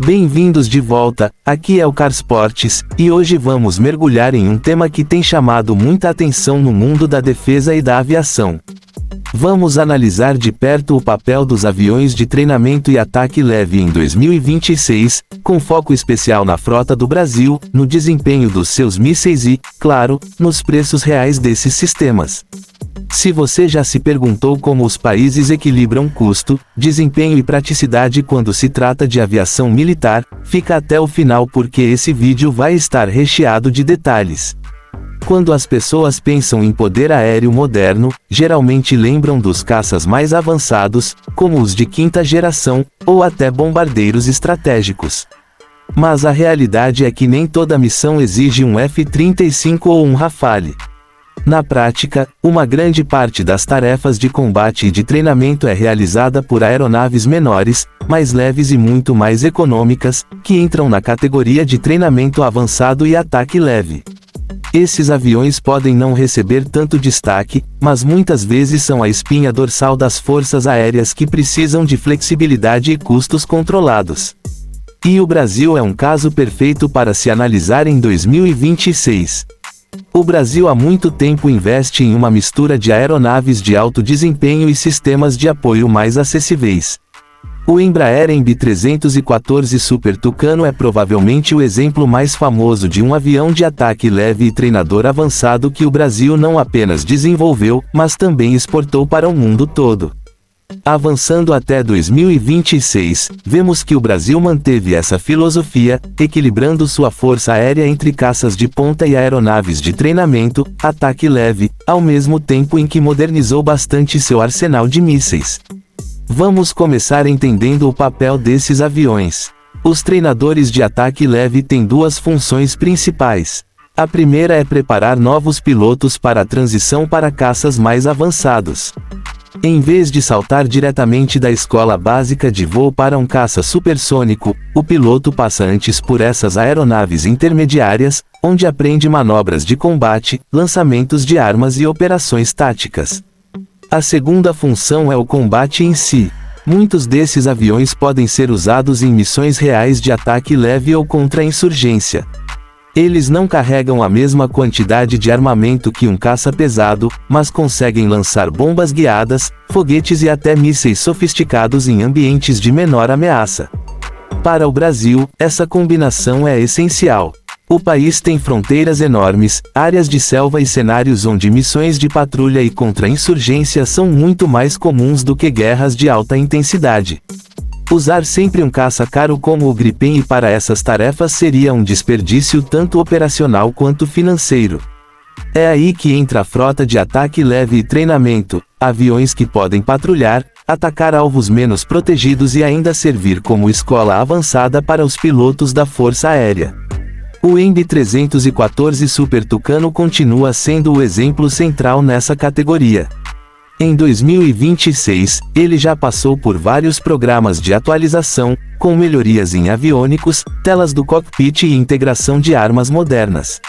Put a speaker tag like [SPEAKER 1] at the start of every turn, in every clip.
[SPEAKER 1] Bem-vindos de volta, aqui é o Carsportes, e hoje vamos mergulhar em um tema que tem chamado muita atenção no mundo da defesa e da aviação. Vamos analisar de perto o papel dos aviões de treinamento e ataque leve em 2026, com foco especial na frota do Brasil, no desempenho dos seus mísseis e, claro, nos preços reais desses sistemas. Se você já se perguntou como os países equilibram custo, desempenho e praticidade quando se trata de aviação militar, fica até o final porque esse vídeo vai estar recheado de detalhes. Quando as pessoas pensam em poder aéreo moderno, geralmente lembram dos caças mais avançados, como os de quinta geração, ou até bombardeiros estratégicos. Mas a realidade é que nem toda missão exige um F-35 ou um Rafale. Na prática, uma grande parte das tarefas de combate e de treinamento é realizada por aeronaves menores, mais leves e muito mais econômicas, que entram na categoria de treinamento avançado e ataque leve. Esses aviões podem não receber tanto destaque, mas muitas vezes são a espinha dorsal das forças aéreas que precisam de flexibilidade e custos controlados. E o Brasil é um caso perfeito para se analisar em 2026. O Brasil há muito tempo investe em uma mistura de aeronaves de alto desempenho e sistemas de apoio mais acessíveis. O Embraer MB-314 Super Tucano é provavelmente o exemplo mais famoso de um avião de ataque leve e treinador avançado que o Brasil não apenas desenvolveu, mas também exportou para o mundo todo. Avançando até 2026, vemos que o Brasil manteve essa filosofia, equilibrando sua força aérea entre caças de ponta e aeronaves de treinamento, ataque leve, ao mesmo tempo em que modernizou bastante seu arsenal de mísseis. Vamos começar entendendo o papel desses aviões. Os treinadores de ataque leve têm duas funções principais. A primeira é preparar novos pilotos para a transição para caças mais avançados. Em vez de saltar diretamente da escola básica de voo para um caça supersônico, o piloto passa antes por essas aeronaves intermediárias, onde aprende manobras de combate, lançamentos de armas e operações táticas. A segunda função é o combate em si. Muitos desses aviões podem ser usados em missões reais de ataque leve ou contra a insurgência. Eles não carregam a mesma quantidade de armamento que um caça pesado, mas conseguem lançar bombas guiadas, foguetes e até mísseis sofisticados em ambientes de menor ameaça. Para o Brasil, essa combinação é essencial. O país tem fronteiras enormes, áreas de selva e cenários onde missões de patrulha e contra-insurgência são muito mais comuns do que guerras de alta intensidade. Usar sempre um caça caro como o Gripen para essas tarefas seria um desperdício tanto operacional quanto financeiro. É aí que entra a frota de ataque leve e treinamento, aviões que podem patrulhar, atacar alvos menos protegidos e ainda servir como escola avançada para os pilotos da Força Aérea. O MB-314 Super Tucano continua sendo o exemplo central nessa categoria. Em 2026, ele já passou por vários programas de atualização, com melhorias em aviônicos, telas do cockpit e integração de armas modernas.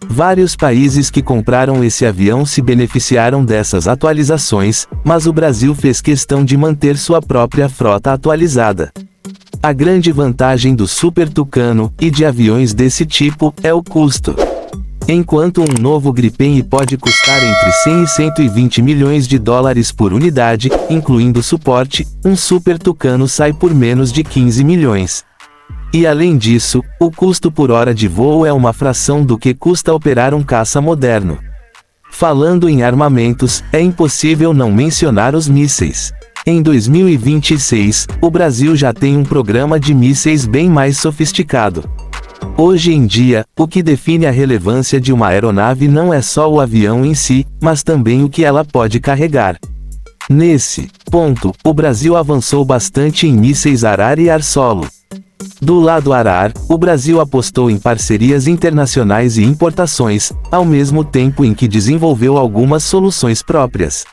[SPEAKER 1] Vários países que compraram esse avião se beneficiaram dessas atualizações, mas o Brasil fez questão de manter sua própria frota atualizada. A grande vantagem do Super Tucano, e de aviões desse tipo, é o custo. Enquanto um novo Gripen pode custar entre 100 e 120 milhões de dólares por unidade, incluindo suporte, um Super Tucano sai por menos de 15 milhões. E além disso, o custo por hora de voo é uma fração do que custa operar um caça moderno. Falando em armamentos, é impossível não mencionar os mísseis. Em 2026, o Brasil já tem um programa de mísseis bem mais sofisticado. Hoje em dia, o que define a relevância de uma aeronave não é só o avião em si, mas também o que ela pode carregar. Nesse ponto, o Brasil avançou bastante em mísseis ar-ar e ar-solo. Do lado ar-ar, o Brasil apostou em parcerias internacionais e importações, ao mesmo tempo em que desenvolveu algumas soluções próprias.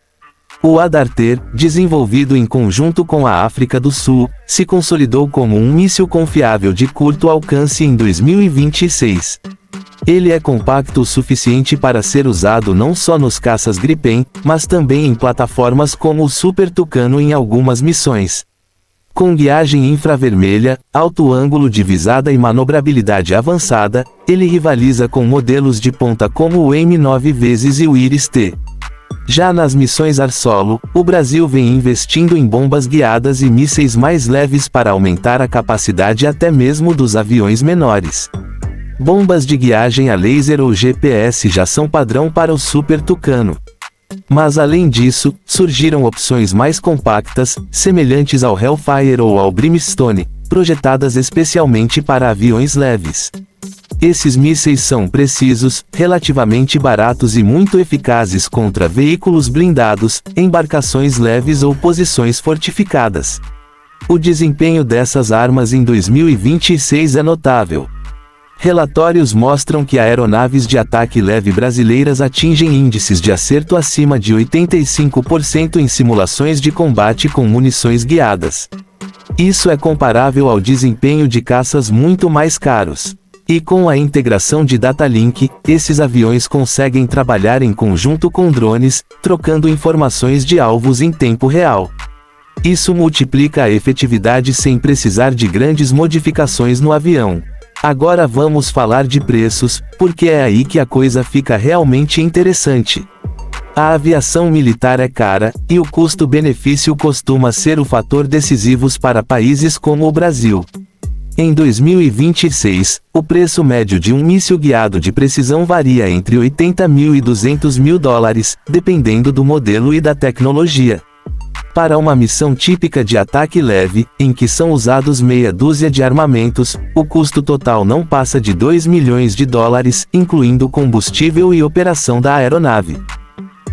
[SPEAKER 1] O Adarter, desenvolvido em conjunto com a África do Sul, se consolidou como um míssil confiável de curto alcance em 2026. Ele é compacto o suficiente para ser usado não só nos caças Gripen, mas também em plataformas como o Super Tucano em algumas missões. Com guiagem infravermelha, alto ângulo de visada e manobrabilidade avançada, ele rivaliza com modelos de ponta como o M9 e o Iris-T. Já nas missões ar solo, o Brasil vem investindo em bombas guiadas e mísseis mais leves para aumentar a capacidade até mesmo dos aviões menores. Bombas de guiagem a laser ou GPS já são padrão para o Super Tucano. Mas além disso, surgiram opções mais compactas, semelhantes ao Hellfire ou ao Brimstone, projetadas especialmente para aviões leves. Esses mísseis são precisos, relativamente baratos e muito eficazes contra veículos blindados, embarcações leves ou posições fortificadas. O desempenho dessas armas em 2026 é notável. Relatórios mostram que aeronaves de ataque leve brasileiras atingem índices de acerto acima de 85% em simulações de combate com munições guiadas. Isso é comparável ao desempenho de caças muito mais caros. E com a integração de Datalink, esses aviões conseguem trabalhar em conjunto com drones, trocando informações de alvos em tempo real. Isso multiplica a efetividade sem precisar de grandes modificações no avião. Agora vamos falar de preços, porque é aí que a coisa fica realmente interessante. A aviação militar é cara, e o custo-benefício costuma ser o fator decisivo para países como o Brasil. Em 2026, o preço médio de um míssil guiado de precisão varia entre 80 mil e 200 mil dólares, dependendo do modelo e da tecnologia. Para uma missão típica de ataque leve, em que são usados meia dúzia de armamentos, o custo total não passa de 2 milhões de dólares, incluindo combustível e operação da aeronave.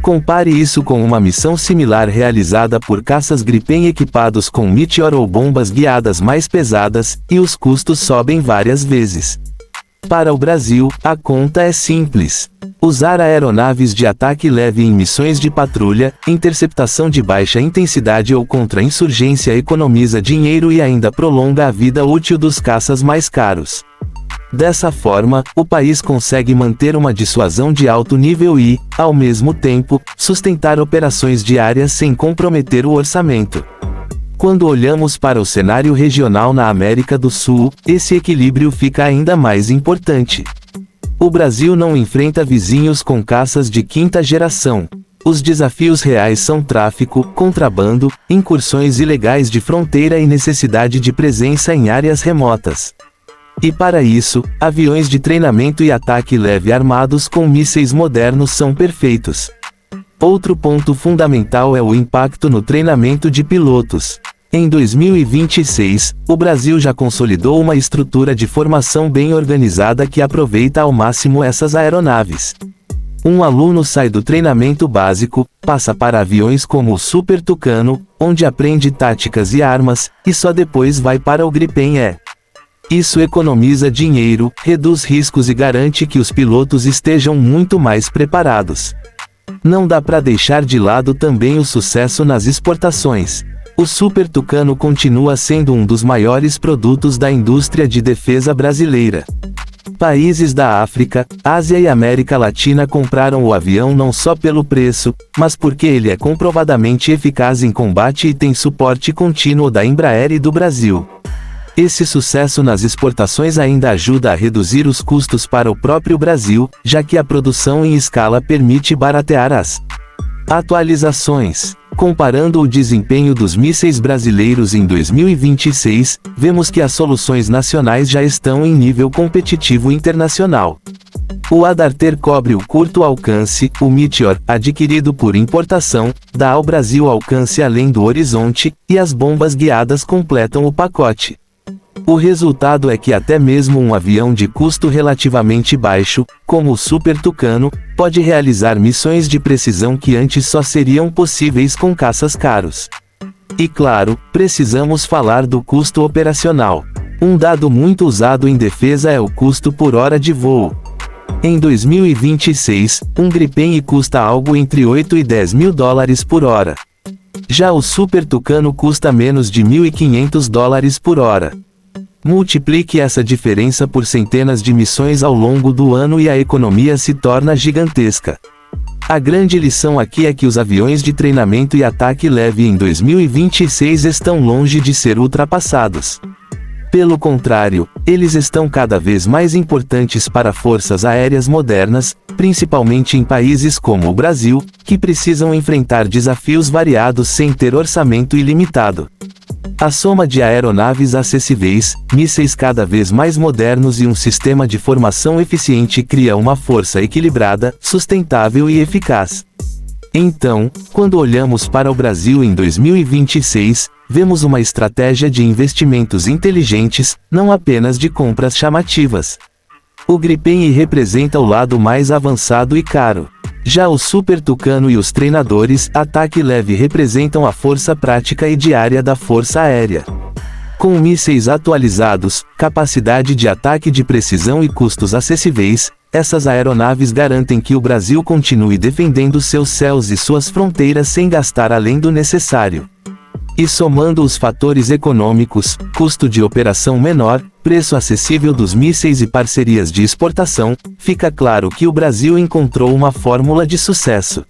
[SPEAKER 1] Compare isso com uma missão similar realizada por caças Gripen equipados com Meteor ou bombas guiadas mais pesadas, e os custos sobem várias vezes. Para o Brasil, a conta é simples. Usar aeronaves de ataque leve em missões de patrulha, interceptação de baixa intensidade ou contra-insurgência economiza dinheiro e ainda prolonga a vida útil dos caças mais caros. Dessa forma, o país consegue manter uma dissuasão de alto nível e, ao mesmo tempo, sustentar operações diárias sem comprometer o orçamento. Quando olhamos para o cenário regional na América do Sul, esse equilíbrio fica ainda mais importante. O Brasil não enfrenta vizinhos com caças de quinta geração. Os desafios reais são tráfico, contrabando, incursões ilegais de fronteira e necessidade de presença em áreas remotas. E para isso, aviões de treinamento e ataque leve armados com mísseis modernos são perfeitos. Outro ponto fundamental é o impacto no treinamento de pilotos. Em 2026, o Brasil já consolidou uma estrutura de formação bem organizada que aproveita ao máximo essas aeronaves. Um aluno sai do treinamento básico, passa para aviões como o Super Tucano, onde aprende táticas e armas, e só depois vai para o Gripen-E. Isso economiza dinheiro, reduz riscos e garante que os pilotos estejam muito mais preparados. Não dá para deixar de lado também o sucesso nas exportações. O Super Tucano continua sendo um dos maiores produtos da indústria de defesa brasileira. Países da África, Ásia e América Latina compraram o avião não só pelo preço, mas porque ele é comprovadamente eficaz em combate e tem suporte contínuo da Embraer e do Brasil. Esse sucesso nas exportações ainda ajuda a reduzir os custos para o próprio Brasil, já que a produção em escala permite baratear as atualizações. Comparando o desempenho dos mísseis brasileiros em 2026, vemos que as soluções nacionais já estão em nível competitivo internacional. O Adarter cobre o curto alcance, o Meteor, adquirido por importação, dá ao Brasil alcance além do horizonte, e as bombas guiadas completam o pacote. O resultado é que até mesmo um avião de custo relativamente baixo, como o Super Tucano, pode realizar missões de precisão que antes só seriam possíveis com caças caros. E claro, precisamos falar do custo operacional. Um dado muito usado em defesa é o custo por hora de voo. Em 2026, um Gripen custa algo entre 8 e 10 mil dólares por hora. Já o Super Tucano custa menos de 1.500 dólares por hora. Multiplique essa diferença por centenas de missões ao longo do ano e a economia se torna gigantesca. A grande lição aqui é que os aviões de treinamento e ataque leve em 2026 estão longe de ser ultrapassados. Pelo contrário, eles estão cada vez mais importantes para forças aéreas modernas, principalmente em países como o Brasil, que precisam enfrentar desafios variados sem ter orçamento ilimitado. A soma de aeronaves acessíveis, mísseis cada vez mais modernos e um sistema de formação eficiente cria uma força equilibrada, sustentável e eficaz. Então, quando olhamos para o Brasil em 2026, vemos uma estratégia de investimentos inteligentes, não apenas de compras chamativas. O Gripen representa o lado mais avançado e caro. Já o Super Tucano e os treinadores ataque leve representam a força prática e diária da Força Aérea. Com mísseis atualizados, capacidade de ataque de precisão e custos acessíveis, essas aeronaves garantem que o Brasil continue defendendo seus céus e suas fronteiras sem gastar além do necessário. E somando os fatores econômicos, custo de operação menor, preço acessível dos mísseis e parcerias de exportação, fica claro que o Brasil encontrou uma fórmula de sucesso.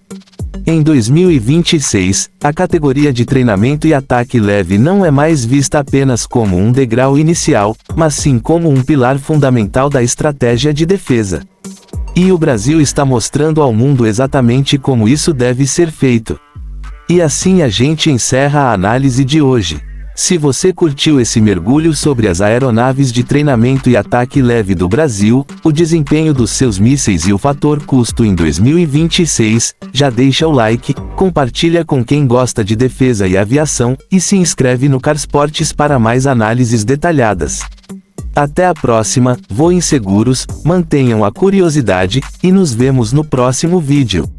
[SPEAKER 1] Em 2026, a categoria de treinamento e ataque leve não é mais vista apenas como um degrau inicial, mas sim como um pilar fundamental da estratégia de defesa. E o Brasil está mostrando ao mundo exatamente como isso deve ser feito. E assim a gente encerra a análise de hoje. Se você curtiu esse mergulho sobre as aeronaves de treinamento e ataque leve do Brasil, o desempenho dos seus mísseis e o fator custo em 2026, já deixa o like, compartilha com quem gosta de defesa e aviação, e se inscreve no Carsportes para mais análises detalhadas. Até a próxima, voem seguros, mantenham a curiosidade, e nos vemos no próximo vídeo.